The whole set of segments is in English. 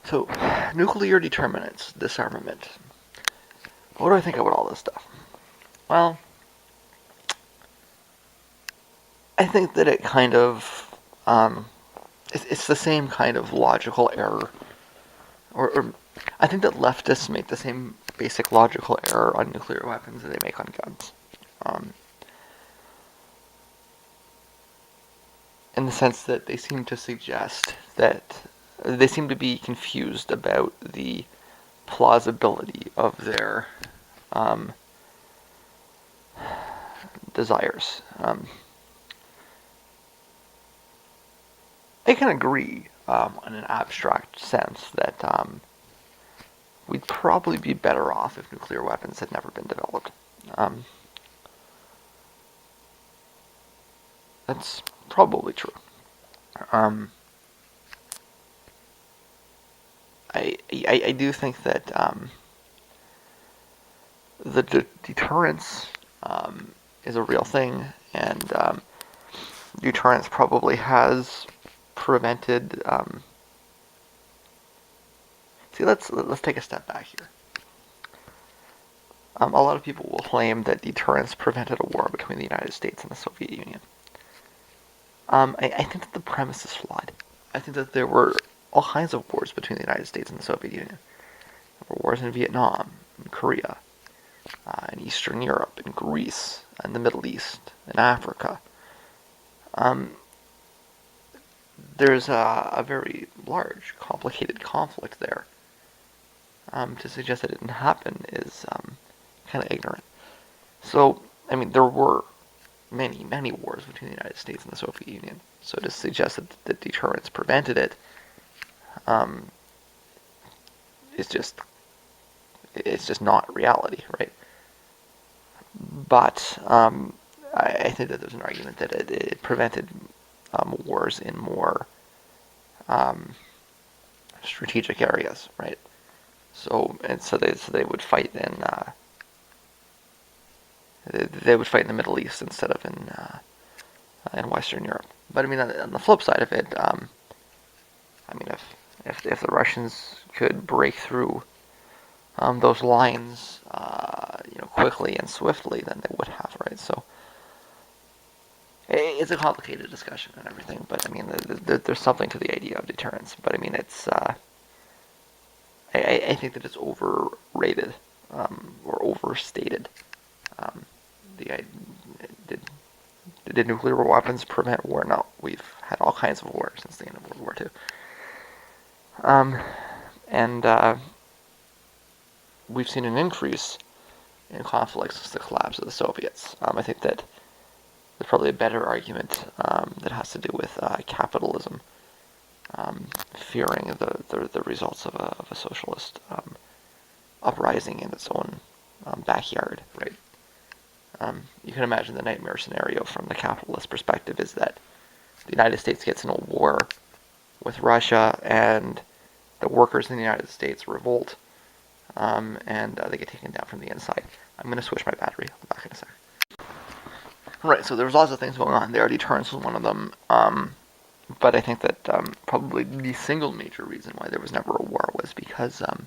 So, nuclear determinants, disarmament. What do I think about all this stuff? Well, I think that it kind of, it's the same kind of logical error, or I think that leftists make the same basic logical error on nuclear weapons that they make on guns. Um, in the sense that they seem to suggest that they seem to be confused about the plausibility of their um, desires. I can agree in an abstract sense that we'd probably be better off if nuclear weapons had never been developed. Um, that's probably true. Um, I do think that the deterrence is a real thing, and deterrence probably has prevented. See, let's take a step back here. A lot of people will claim that deterrence prevented a war between the United States and the Soviet Union. I think that the premise is flawed. I think that there were all kinds of wars between the United States and the Soviet Union. There were wars in Vietnam, in Korea, in Eastern Europe, in Greece, in the Middle East, in Africa. Um, there's a very large, complicated conflict there. To suggest that it didn't happen is kind of ignorant. So, I mean, there were many, many wars between the United States and the Soviet Union. So to suggest that deterrence prevented it um, is it's just not reality, right? But I think that there's an argument that it prevented wars in more um, strategic areas, right? So they would fight in they would fight in the Middle East instead of in Western Europe. But I mean, on the flip side of it, I mean, if the Russians could break through those lines, quickly and swiftly, then they would have, right? So it's a complicated discussion and everything, but I mean, there's something to the idea of deterrence. But I mean, it's I think that it's overrated or overstated. Um, the did did nuclear weapons prevent war? No, we've had all kinds of wars since the end of World War II. And we've seen an increase in conflicts since the collapse of the Soviets. I think that there's probably a better argument that has to do with capitalism fearing the results of a socialist uprising in its own backyard, right? You can imagine the nightmare scenario from the capitalist perspective is that the United States gets in a war with Russia and the workers in the United States revolt and they get taken down from the inside. I'm going to switch my battery. I'll be back in a sec. Right, so there's lots of things going on there. Deterrence was one of them. But I think that probably the single major reason why there was never a war was because the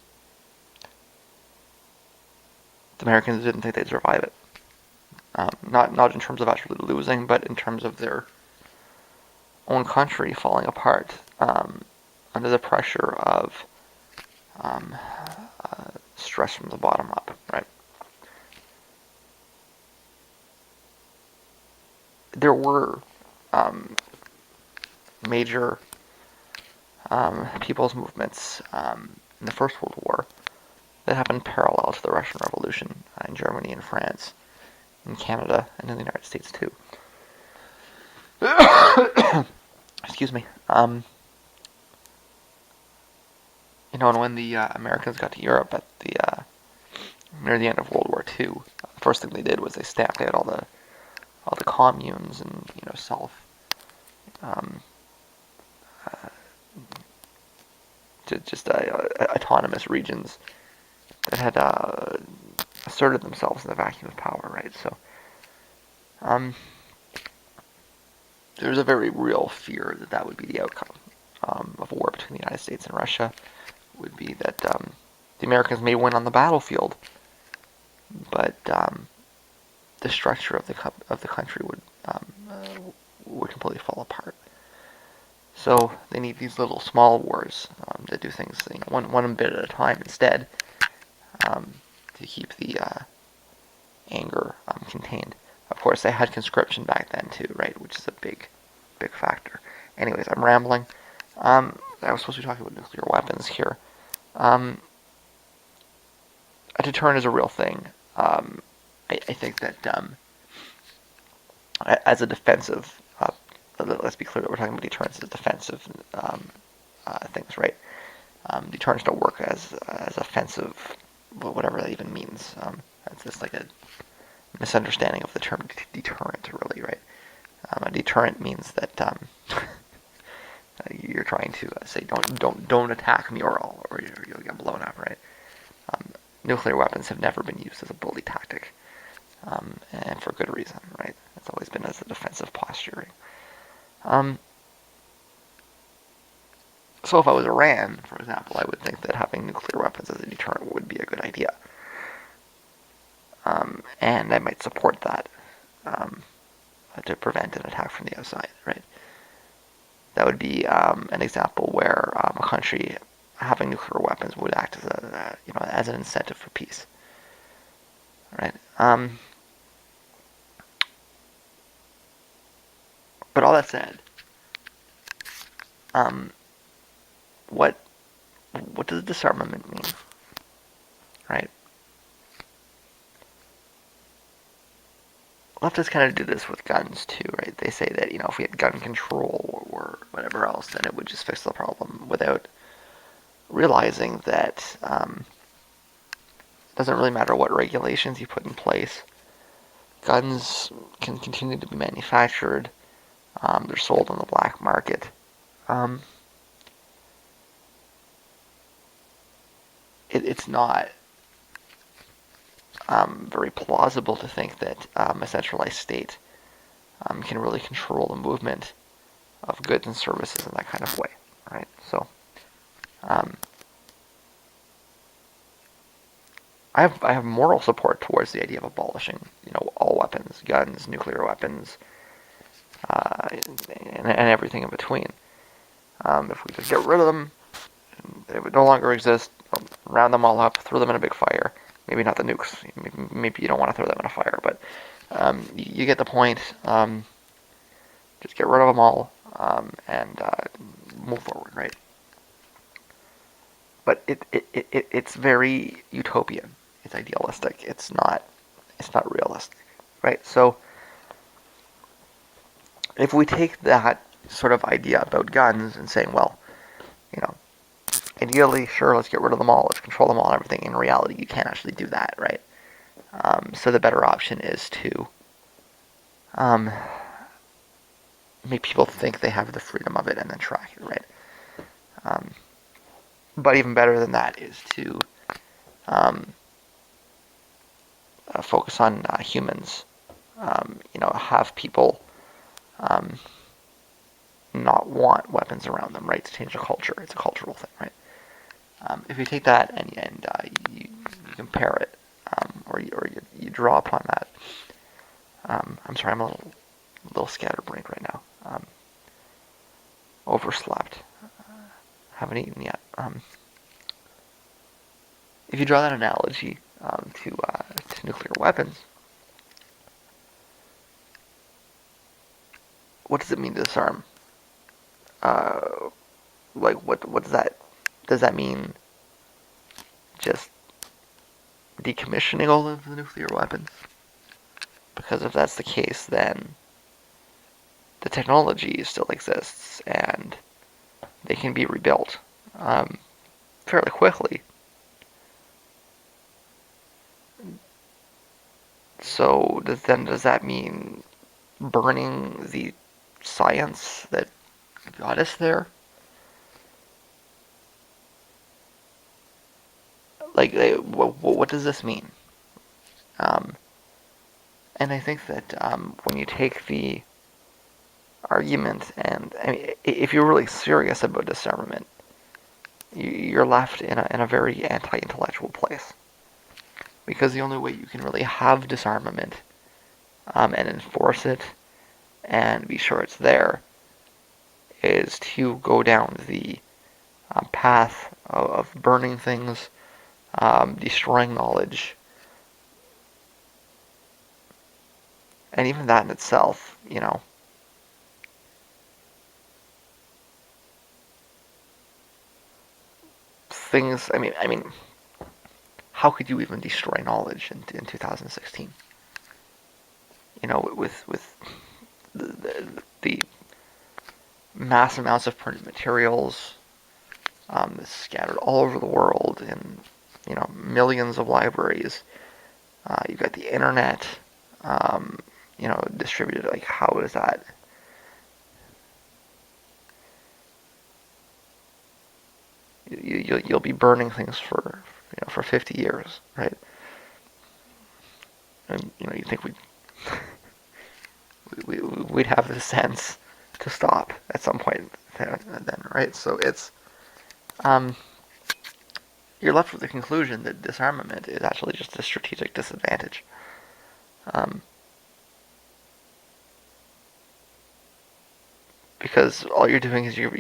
Americans didn't think they'd survive it. Not in terms of actually losing, but in terms of their own country falling apart under the pressure of stress from the bottom up, right? There were major people's movements in the First World War that happened parallel to the Russian Revolution in Germany and France, in Canada, and in the United States too. Excuse me. And when the Americans got to Europe at the near the end of World War II, the first thing they did was they stamped out all the communes and self um, just autonomous regions that had asserted themselves in the vacuum of power, right? So there's a very real fear that would be the outcome of a war between the United States and Russia. would be that the Americans may win on the battlefield, but the structure of the country would completely fall apart. So they need these little small wars that do things one bit at a time instead, to keep the anger contained. Of course, they had conscription back then too, right? Which is a big factor. Anyways, I'm rambling. I was supposed to be talking about nuclear weapons here. A deterrent is a real thing. I think that as a defensive, let's be clear that we're talking about deterrence as defensive things, right? Deterrents don't work as offensive, whatever that even means. That's just like a misunderstanding of the term deterrent, really, right? A deterrent means that you're trying to say don't attack me or you'll get blown up, right? Nuclear weapons have never been used as a bully tactic, and for good reason, right? It's always been as a defensive posturing. So if I was Iran, for example, I would think that having nuclear weapons as a deterrent would be a good idea. And I might support that to prevent an attack from the outside, right? That would be an example where a country having nuclear weapons would act as as an incentive for peace, right? But all that said, what does disarmament mean, right? Leftists kind of do this with guns too, right? They say that if we had gun control or whatever else, then it would just fix the problem, without realizing that it doesn't really matter what regulations you put in place. Guns can continue to be manufactured. They're sold on the black market. It's not very plausible to think that a centralized state can really control the movement of goods and services in that kind of way, right? So, I have moral support towards the idea of abolishing, all weapons, guns, nuclear weapons, and everything in between. If we just get rid of them, they would no longer exist. Round them all up, throw them in a big fire. Maybe not the nukes. Maybe you don't want to throw them in a fire, but you get the point. Just get rid of them all and move forward, right? But it's very utopian. It's idealistic. It's not realistic, right? So if we take that sort of idea about guns and saying, well, ideally, sure, let's get rid of them all, let's control them all and everything. In reality, you can't actually do that, right? So the better option is to make people think they have the freedom of it and then track it, right? But even better than that is to focus on humans. Have people not want weapons around them, right? To change the culture. It's a cultural thing, right? If you take that and you compare it, or you draw upon that. I'm sorry, I'm a little scatterbrained right now. Overslept. Haven't eaten yet. If you draw that analogy to nuclear weapons, what does it mean to disarm? What does that? Does that mean just decommissioning all of the nuclear weapons? Because if that's the case, then the technology still exists and they can be rebuilt fairly quickly. So does that mean burning the science that got us there? What does this mean? And I think that when you take the argument, and I mean, if you're really serious about disarmament, you you're left in a very anti-intellectual place. Because the only way you can really have disarmament and enforce it and be sure it's there is to go down the path of burning things, destroying knowledge, and even that in itself, things. I mean, how could you even destroy knowledge in 2016? With the mass amounts of printed materials scattered all over the world in millions of libraries. You've got the internet, distributed. Like, how is that? You'll be burning things for 50 years, right? And you think we'd have the sense to stop at some point then, right? So it's you're left with the conclusion that disarmament is actually just a strategic disadvantage. Because all you're doing is you're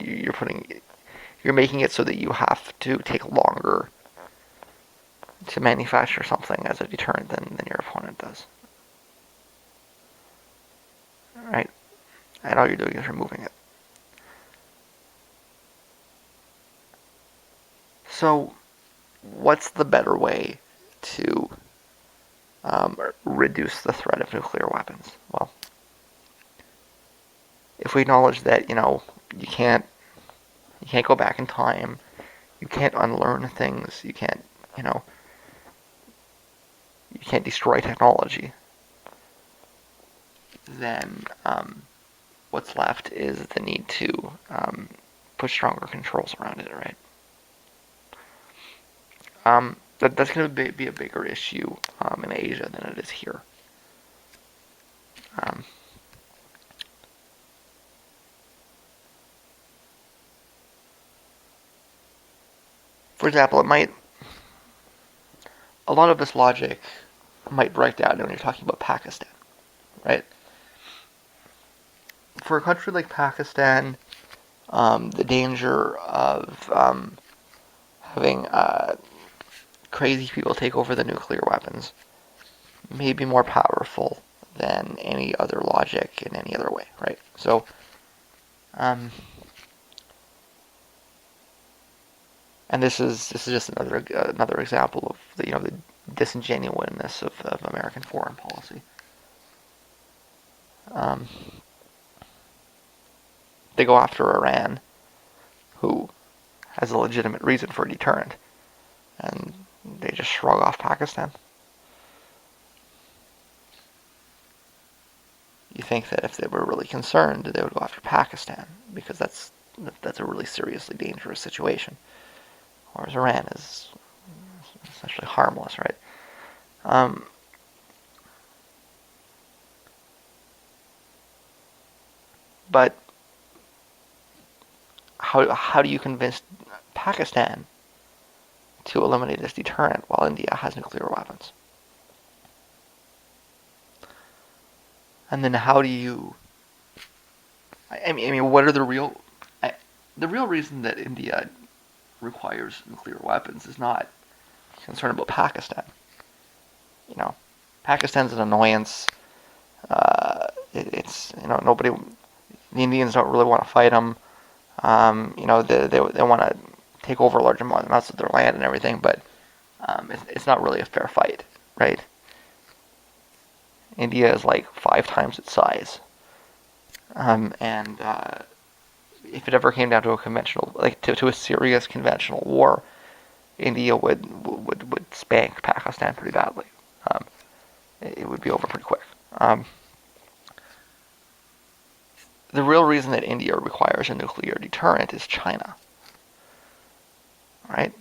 making it so that you have to take longer to manufacture something as a deterrent than your opponent does. Right? And all you're doing is removing it. So, what's the better way to reduce the threat of nuclear weapons? Well, if we acknowledge that you can't go back in time, you can't unlearn things, you can't destroy technology, then what's left is the need to put stronger controls around it, right? That's going to be a bigger issue in Asia than it is here. For example, a lot of this logic might break down when you're talking about Pakistan, right? For a country like Pakistan, the danger of having crazy people take over the nuclear weapons may be more powerful than any other logic in any other way, right? So, and this is just another example of the disingenuousness of American foreign policy. They go after Iran, who has a legitimate reason for a deterrent, and they just shrug off Pakistan. You think that if they were really concerned, they would go after Pakistan, because that's a really seriously dangerous situation. Whereas Iran is essentially harmless, right? But how do you convince Pakistan to eliminate this deterrent while India has nuclear weapons? And then how do you? I mean, what are the real reason that India requires nuclear weapons is not concern about Pakistan. Pakistan's an annoyance. It's nobody. The Indians don't really want to fight them. They want to take over large amounts of their land and everything, but it's not really a fair fight, right? India is like 5 times its size, and if it ever came down to a conventional, to a serious conventional war, India would spank Pakistan pretty badly. It would be over pretty quick. The real reason that India requires a nuclear deterrent is China, right?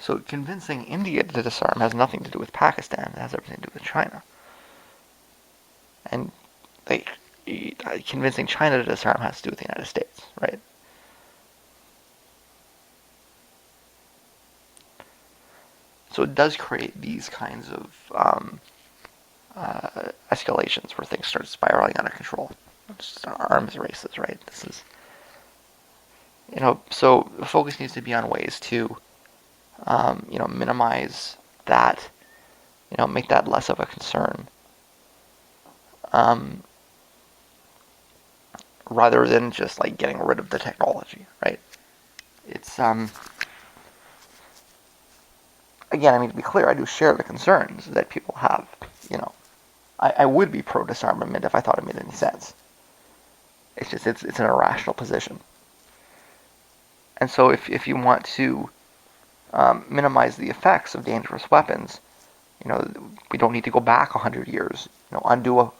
So convincing India to disarm has nothing to do with Pakistan. It has everything to do with China. And convincing China to disarm has to do with the United States, right? So it does create these kinds of escalations where things start spiraling out of control. It's just arms races, right? This is, so the focus needs to be on ways to, minimize that, make that less of a concern, um, rather than just like getting rid of the technology, right? It's again, I mean, to be clear, I do share the concerns that people have. You know, I would be pro disarmament if I thought it made any sense. It's just it's an irrational position. And so if you want to minimize the effects of dangerous weapons, we don't need to go back 100 years. Undo a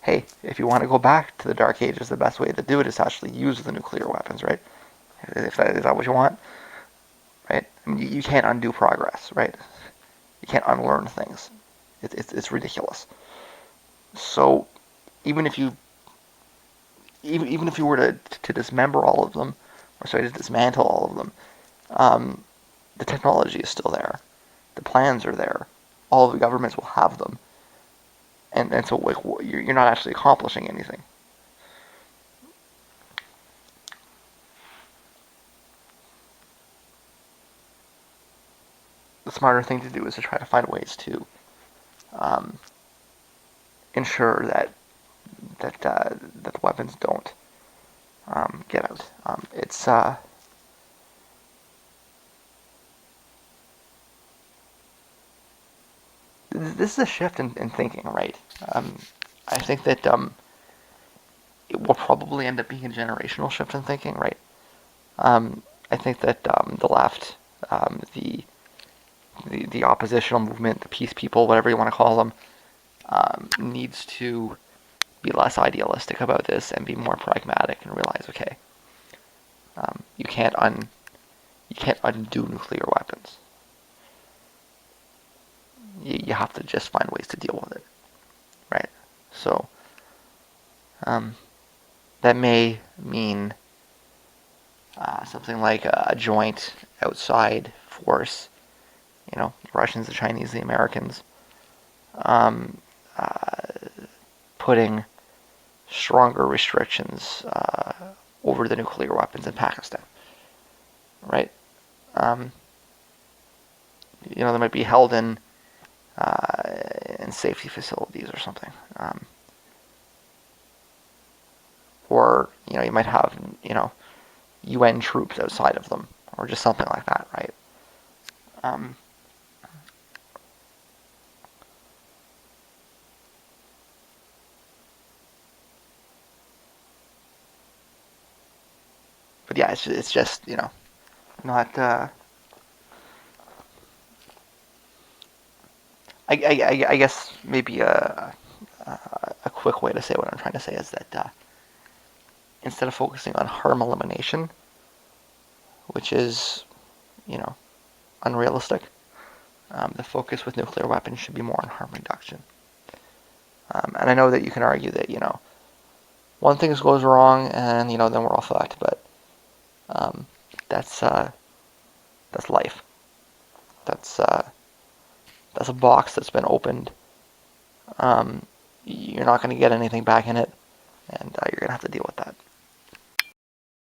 hey, if you want to go back to the Dark Ages, the best way to do it is to actually use the nuclear weapons, right? If that is that what you want, right? I mean, you can't undo progress, right? You can't unlearn things. It's ridiculous. So even if you even if you were to dismember all of them, or sorry, to dismantle all of them, the technology is still there. The plans are there. All of the governments will have them, and so like you're not actually accomplishing anything. The smarter thing to do is to try to find ways to um, ensure that the weapons don't get out. It's this is a shift in thinking, right? I think that it will probably end up being a generational shift in thinking, right? I think that the left, the oppositional movement, the peace people, whatever you want to call them, needs to be less idealistic about this and be more pragmatic and realize, okay, you can't undo nuclear weapons. You have to just find ways to deal with it, right? So that may mean something like a joint outside force, the Russians, the Chinese, the Americans, um, uh, putting stronger restrictions over the nuclear weapons in Pakistan, right? Um, they might be held in safety facilities or something, or you might have UN troops outside of them, or just something like that, right? Um, but yeah, it's just not. I guess maybe a quick way to say what I'm trying to say is that instead of focusing on harm elimination, which is unrealistic, the focus with nuclear weapons should be more on harm reduction. And I know that you can argue that one thing goes wrong and then we're all fucked, but um, that's life. That's that's a box that's been opened. You're not going to get anything back in it, and you're going to have to deal with that.